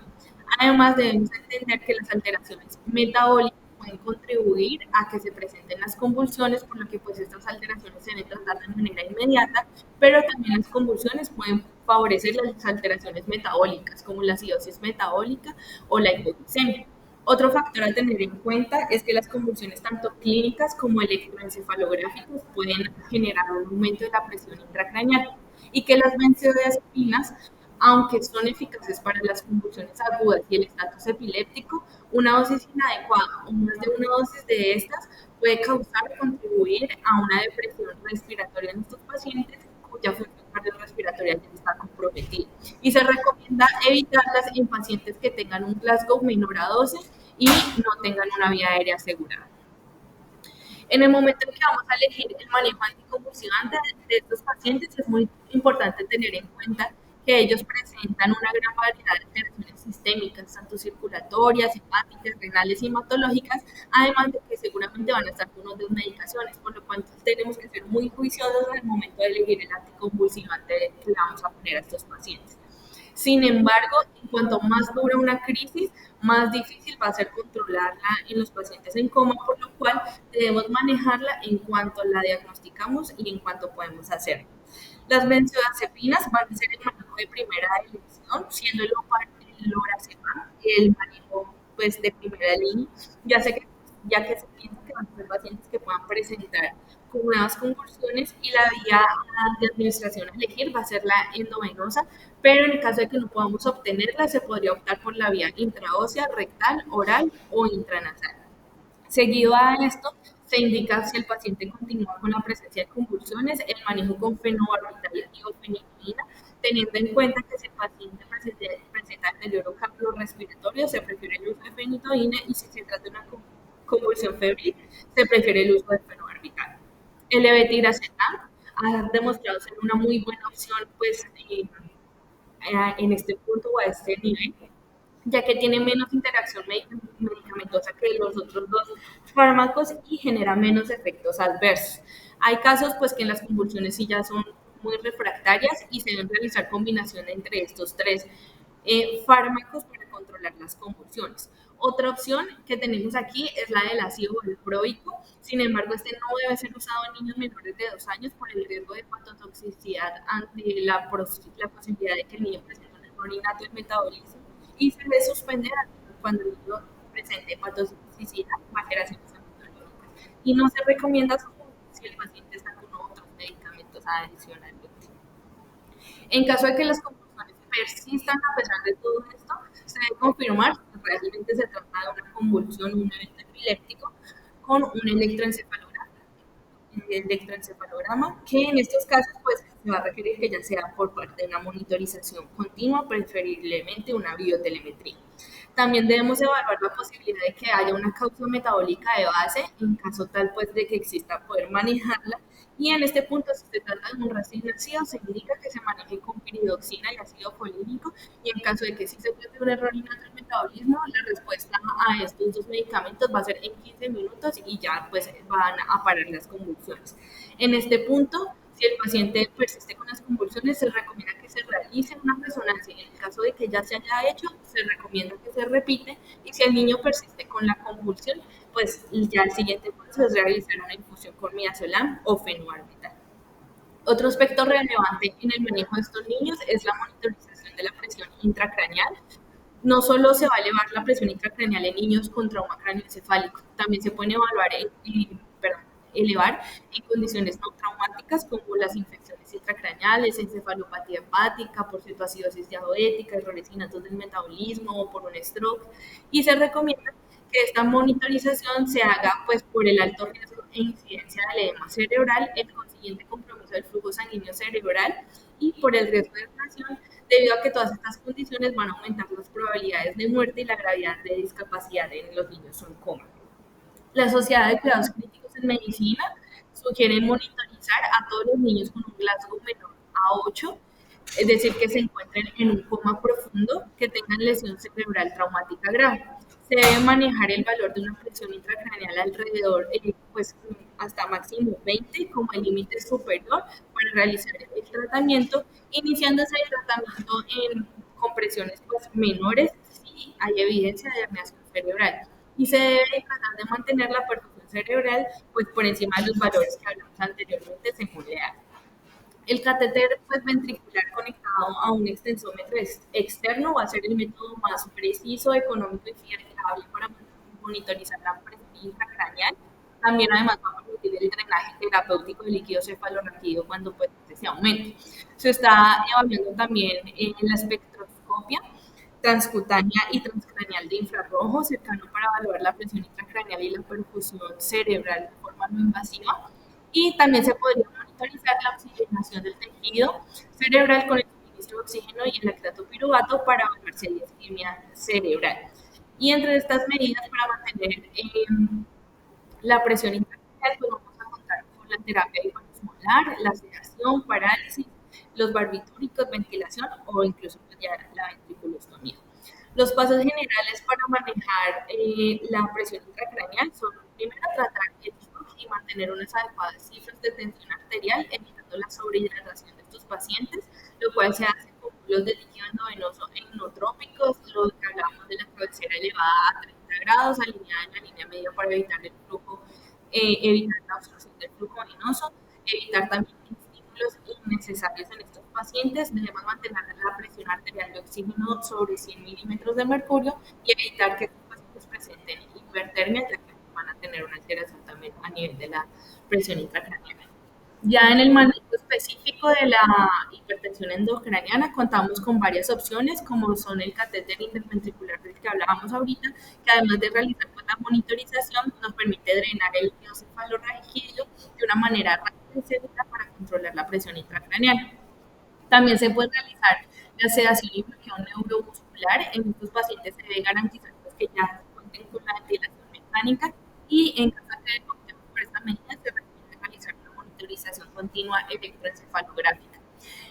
Además, debemos entender que las alteraciones metabólicas pueden contribuir a que se presenten las convulsiones, por lo que pues estas alteraciones se deben tratar de manera inmediata, pero también las convulsiones pueden favorecer las alteraciones metabólicas, como la acidosis metabólica o la hipoglucemia. Otro factor a tener en cuenta es que las convulsiones tanto clínicas como electroencefalográficas pueden generar un aumento de la presión intracraneal y que las benzodiazepinas, aunque son eficaces para las convulsiones agudas y el estatus epiléptico, una dosis inadecuada o más de una dosis de estas puede causar o contribuir a una depresión respiratoria en estos pacientes cuya función cardiorrespiratoria ya está comprometida. Y se recomienda evitarlas en pacientes que tengan un Glasgow menor a 12 y no tengan una vía aérea asegurada. En el momento en que vamos a elegir el manejo anticonvulsivante de estos pacientes, es muy importante tener en cuenta que ellos presentan una gran variedad de alteraciones sistémicas, tanto circulatorias, hepáticas, renales y hematológicas, además de que seguramente van a estar con otras medicaciones, por lo cual tenemos que ser muy juiciosos al momento de elegir el anticonvulsivante que le vamos a poner a estos pacientes. Sin embargo, en cuanto más dura una crisis, más difícil va a ser controlarla en los pacientes en coma, por lo cual debemos manejarla en cuanto la diagnosticamos y en cuanto podemos hacerlo. Las benzodiazepinas van a ser el manejo de primera elección, siendo el lorazepam el manejo pues, de primera línea, ya que se piensa que van a ser pacientes que puedan presentar con nuevas convulsiones y la vía de administración a elegir va a ser la endovenosa, pero en el caso de que no podamos obtenerla, se podría optar por la vía intraósea, rectal, oral o intranasal. Seguido a esto, se indica si el paciente continúa con la presencia de convulsiones, el manejo con fenobarbital y fenilidina, teniendo en cuenta que si el paciente presenta deterioro cardiorrespiratorio, se prefiere el uso de fenitoína y si se trata de una convulsión febril, se prefiere el uso de fenobarbital. El levetiracetam ha demostrado ser una muy buena opción pues, en este punto o a este nivel, ya que tiene menos interacción medicamentosa que los otros dos fármacos y genera menos efectos adversos. Hay casos pues que en las convulsiones sí ya son muy refractarias y se deben realizar combinación entre estos tres fármacos para controlar las convulsiones. Otra opción que tenemos aquí es la del ácido valproico. Sin embargo, este no debe ser usado en niños menores de 2 años por el riesgo de hepatotoxicidad ante la posibilidad de que el niño presente un error innato en metabolismo y se debe suspender cuando el niño presente hepatotoxicidad o alteraciones hematológicas. Y no se recomienda si el paciente está con otros medicamentos adicionalmente. En caso de que las convulsiones persistan a pesar de todo esto, se debe confirmar si realmente se trata de una convulsión o un evento epiléptico con un electroencefalograma, que en estos casos pues, se va a requerir que ya sea por parte de una monitorización continua, preferiblemente una biotelemetría. También debemos evaluar la posibilidad de que haya una causa metabólica de base, en caso tal pues de que exista poder manejarla. Y en este punto, si se trata de un recién nacido, se indica que se maneje con piridoxina y ácido folínico. Y en caso de que sí se trate de un error innato del metabolismo, la respuesta a estos dos medicamentos va a ser en 15 minutos y ya pues van a parar las convulsiones. En este punto, si el paciente persiste con las convulsiones, se recomienda que se realice una resonancia. En el caso de que ya se haya hecho, se recomienda que se repite. Y si el niño persiste con la convulsión, pues ya el siguiente paso es realizar una infusión con midazolam o fenobarbital. Otro aspecto relevante en el manejo de estos niños es la monitorización de la presión intracraneal. No solo se va a elevar la presión intracraneal en niños con trauma craneoencefálico, también se pueden elevar en condiciones no traumáticas como las infecciones intracraneales, encefalopatía hepática, por cetoacidosis diabética, errores innatos del metabolismo o por un stroke. Y se recomienda que esta monitorización se haga pues, por el alto riesgo e incidencia del edema cerebral, el consiguiente compromiso del flujo sanguíneo cerebral y por el riesgo de inflación, debido a que todas estas condiciones van a aumentar las probabilidades de muerte y la gravedad de discapacidad en los niños en coma. La Sociedad de Cuidados Críticos en Medicina sugiere monitorizar a todos los niños con un Glasgow menor a 8, es decir, que se encuentren en un coma profundo, que tengan lesión cerebral traumática grave. Se debe manejar el valor de una presión intracraneal alrededor, pues hasta máximo 20 como el límite superior para realizar el tratamiento, iniciándose el tratamiento con presiones pues, menores si hay evidencia de herniación cerebral. Y se debe tratar de mantener la perfusión cerebral pues, por encima de los valores que hablamos anteriormente según la edad. El catéter pues, ventricular conectado a un extensómetro externo va a ser el método más preciso, económico y fiable para monitorizar la presión intracraneal. También además va a permitir el drenaje terapéutico de líquido cefalorraquídeo cuando pues, se aumente. Se está evaluando también la espectroscopia transcutánea y transcraneal de infrarrojo cercano para evaluar la presión intracraneal y la perfusión cerebral de forma no invasiva. Y también se podría monitorizar la oxigenación del tejido cerebral con el suministro de oxígeno y el lactato piruvato para evaluar si hay isquemia cerebral. Y entre estas medidas para mantener la presión intracraneal intracraneal, pues vamos a contar con la terapia hiperosmolar, la sedación, parálisis, los barbitúricos, ventilación o incluso pues, ya la ventriculostomía. Los pasos generales para manejar la presión intracraneal son, primero, tratar el shock y mantener unas adecuadas cifras de tensión arterial, evitando la sobrehidratación de estos pacientes, lo cual se hace con los de líquido endovenoso enotrópicos, lo que hablamos de la cabecera elevada a 30 grados, alineada en la línea media para evitar el flujo, evitar la obstrucción del flujo venoso, evitar también estímulos innecesarios en estos pacientes. Debemos mantener la presión arterial de oxígeno sobre 100 milímetros de mercurio y evitar que estos pacientes presenten hipertermia, ya que van a tener una alteración también a nivel de la presión intracraneal. Ya en el manejo específico de la hipertensión endocraniana contamos con varias opciones, como son el catéter interventricular del que hablábamos ahorita, que además de realizar pues, la monitorización, nos permite drenar el líquido cefalorraquídeo de una manera rápida y segura para controlar la presión intracraneal. También se puede realizar la sedación y bloqueo neuromuscular. En estos pacientes se debe garantizar pues, que ya cuenten con la ventilación mecánica y en caso de que optemos por esta medida se recomienda realizar una monitorización continua electroencefalográfica.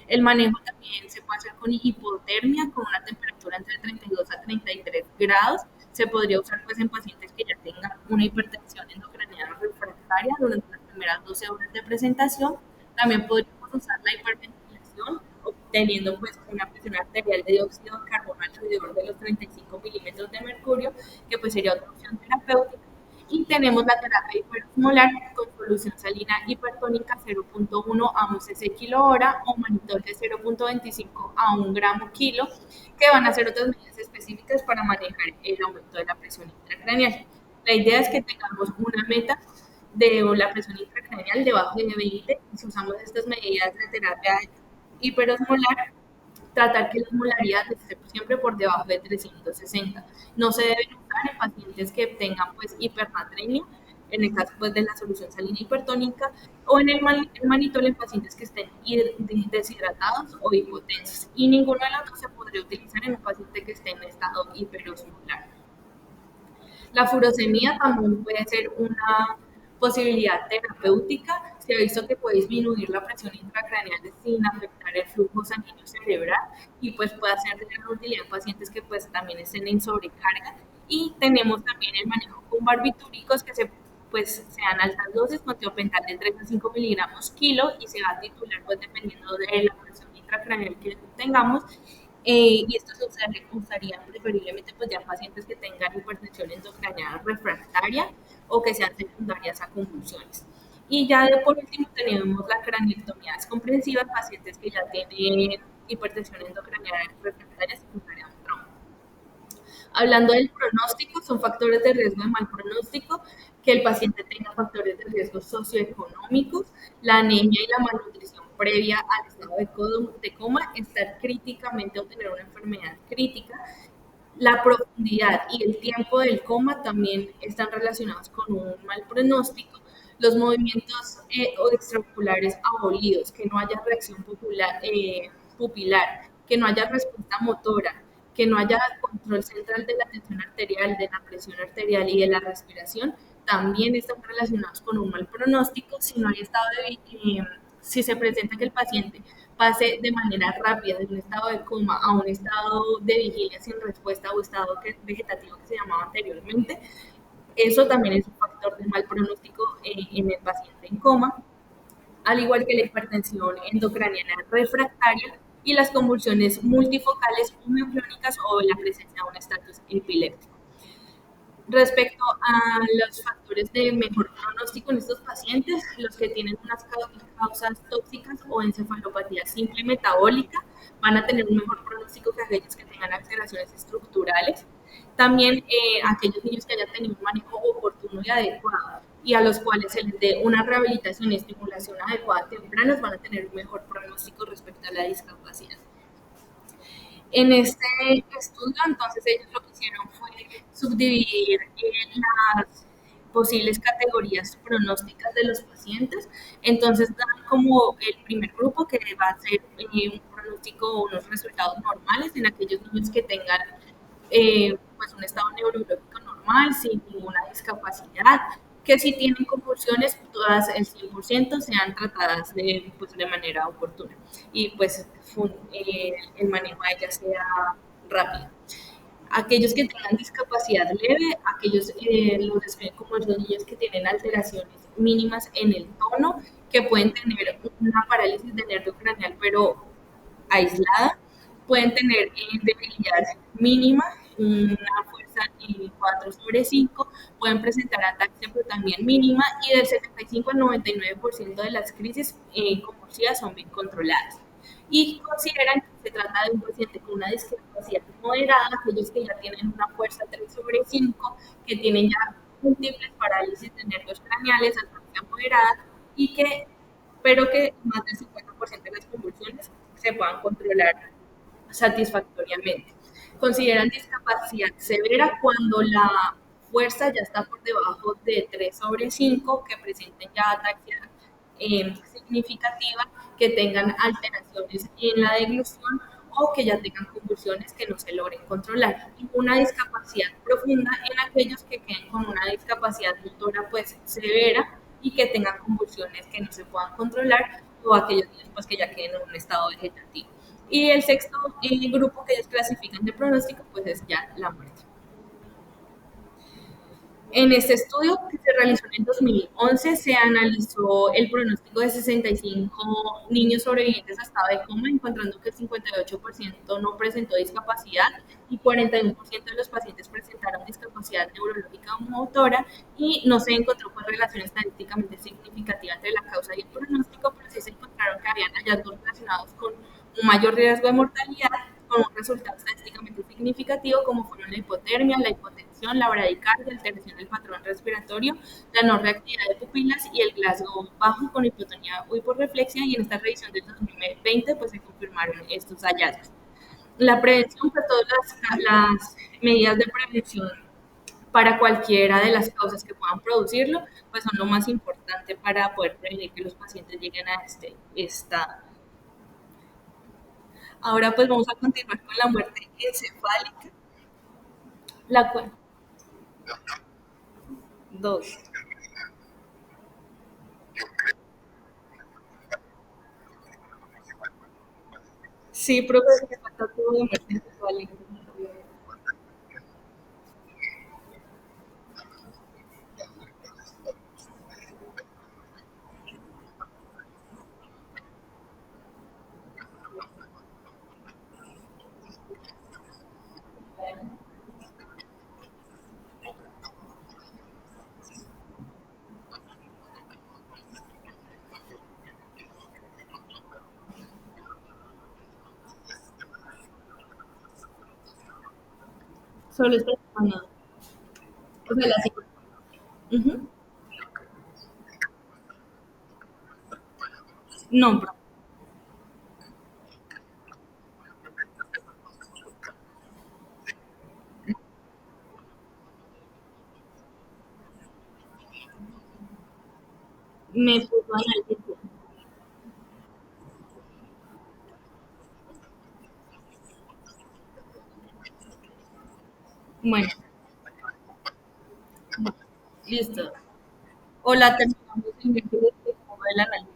El manejo también se puede hacer con hipotermia, con una temperatura entre 32 a 33 grados. Se podría usar pues, en pacientes que ya tengan una hipertensión endocraniana refractaria durante las primeras 12 horas de presentación. También podríamos usar la hiperventilación, obteniendo pues, una presión arterial de dióxido de carbono alrededor de los 35 milímetros de mercurio, que pues, sería otra opción terapéutica. Y tenemos la terapia hiperosmolar con solución salina hipertónica 0.1 a 1 cc kilo hora o manitol de 0.25 a 1 gramo kilo, que van a ser otras medidas específicas para manejar el aumento de la presión intracraneal. La idea es que tengamos una meta de la presión intracraneal debajo de 20 y si usamos estas medidas de terapia hiperosmolar, tratar que la osmolaridad esté siempre por debajo de 360. No se deben usar en pacientes que tengan pues hipernatremia, en el caso pues, de la solución salina hipertónica, o en el manitol en pacientes que estén deshidratados o hipotensos. Y ninguno de los dos se podría utilizar en un paciente que esté en estado hiperosmolar. La furosemida también puede ser una posibilidad terapéutica. Se ha visto que puede disminuir la presión intracraneal sin afectar el flujo sanguíneo cerebral y pues puede ser de gran utilidad en pacientes que pues también estén en sobrecarga. Y tenemos también el manejo con barbitúricos que pues sean altas dosis con tiopental de 3 a 5 miligramos kilo y se va a titular pues dependiendo de la presión intracraneal que tengamos y esto se usaría preferiblemente pues, ya en pacientes que tengan hipertensión endocraniana refractaria o que sean secundarias a convulsiones. Y ya por último tenemos la craneectomía descomprensiva en pacientes que ya tienen hipertensión endocraniana refractaria secundaria a un trauma. Hablando del pronóstico, son factores de riesgo de mal pronóstico, que el paciente tenga factores de riesgo socioeconómicos, la anemia y la malnutrición previa al estado de coma, estar críticamente o tener una enfermedad crítica. La profundidad y el tiempo del coma también están relacionados con un mal pronóstico. Los movimientos extraoculares abolidos, que no haya reacción pupilar, que no haya respuesta motora, que no haya control central de la tensión arterial, de la presión arterial y de la respiración, también están relacionados con un mal pronóstico. Si no hay estado si se presenta que el paciente pase de manera rápida de un estado de coma a un estado de vigilia sin respuesta o estado vegetativo que se llamaba anteriormente, eso también es un factor de mal pronóstico en el paciente en coma, al igual que la hipertensión endocraniana refractaria y las convulsiones multifocales o mioclónicas o la presencia de un estatus epiléptico. Respecto a los factores de mejor pronóstico en estos pacientes, los que tienen unas causas tóxicas o encefalopatía simple metabólica van a tener un mejor pronóstico que aquellos que tengan alteraciones estructurales. También aquellos niños que hayan tenido un manejo oportuno y adecuado y a los cuales se les dé una rehabilitación y estimulación adecuada tempranas van a tener un mejor pronóstico respecto a la discapacidad. En este estudio, entonces, ellos lo que hicieron fue subdividir las posibles categorías pronósticas de los pacientes. Entonces, dan como el primer grupo que va a ser un pronóstico o unos resultados normales en aquellos niños que tengan pues un estado neurológico normal, sin ninguna discapacidad, que si tienen convulsiones, todas el 100% sean tratadas pues, de manera oportuna y pues el manejo de ellas sea rápido. Aquellos que tengan discapacidad leve, aquellos los describen como los niños que tienen alteraciones mínimas en el tono, que pueden tener una parálisis de nervio craneal, pero aislada, pueden tener debilidad mínima, una fuerza 4 sobre 5, pueden presentar ataxia pero también mínima y del 75 al 99% de las crisis convulsivas son bien controladas. Y consideran que se trata de un paciente con una discapacidad moderada, aquellos que ya tienen una fuerza 3 sobre 5, que tienen ya múltiples parálisis de nervios craneales, ataxia moderada y que pero que más del 50% de las convulsiones se puedan controlar satisfactoriamente. Consideran discapacidad severa cuando la fuerza ya está por debajo de 3 sobre 5, que presenten ya ataxia significativa, que tengan alteraciones en la deglución o que ya tengan convulsiones que no se logren controlar. Y una discapacidad profunda en aquellos que queden con una discapacidad motora pues severa y que tengan convulsiones que no se puedan controlar o aquellos niños pues, que ya queden en un estado vegetativo. Y el sexto grupo que ellos clasifican de pronóstico pues es ya la muerte. En este estudio que se realizó en el 2011 se analizó el pronóstico de 65 niños sobrevivientes a estado de coma, encontrando que el 58% no presentó discapacidad y 41% de los pacientes presentaron discapacidad neurológica o motora y no se encontró pues, relación estadísticamente significativa entre la causa y el pronóstico, pero sí se encontraron que habían hallazgos relacionados con un mayor riesgo de mortalidad con un resultado estadísticamente significativo como fueron la hipotermia, la hipotensión, la bradicardia, alteración del patrón respiratorio, la no reactividad de pupilas y el Glasgow bajo con hipotonía o hiporreflexia y en esta revisión del 2020 pues se confirmaron estos hallazgos. La prevención, pues todas las medidas de prevención para cualquiera de las causas que puedan producirlo, pues son lo más importante para poder prevenir que los pacientes lleguen a este estado. Ahora pues vamos a continuar con la muerte encefálica, la cual, dos. Sí, profe, me falta todo de muerte encefálica. Solo esta semana. O sea, la siguiente. Ujú. No, profe, me puso analítico. Bueno, listo. O la terminamos en el de la analítica.